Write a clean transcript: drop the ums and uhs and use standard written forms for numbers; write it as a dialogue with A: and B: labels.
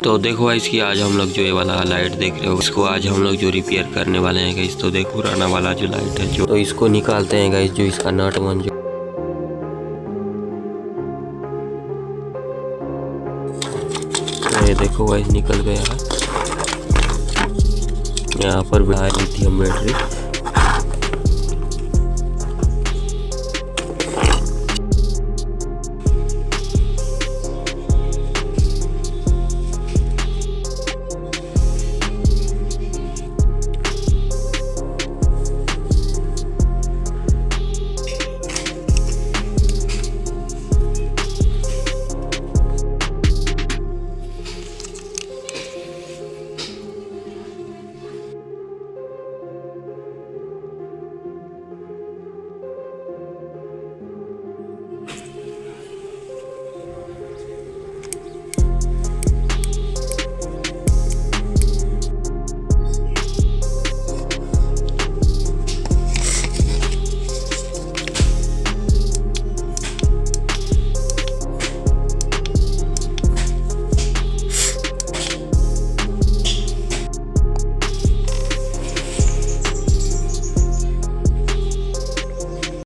A: तो देखो गाइस कि आज हम लोग जो ये वाला लाइट देख रहे हो इसको आज हम लोग जो रिपेयर करने वाले हैं गाइस। तो देखो पुराना वाला जो लाइट है जो, तो इसको निकालते हैं गाइस, जो इसका नट मन जो तो ये देखो गाइस निकल गया है। यहाँ पर भी लिथियम बैटरी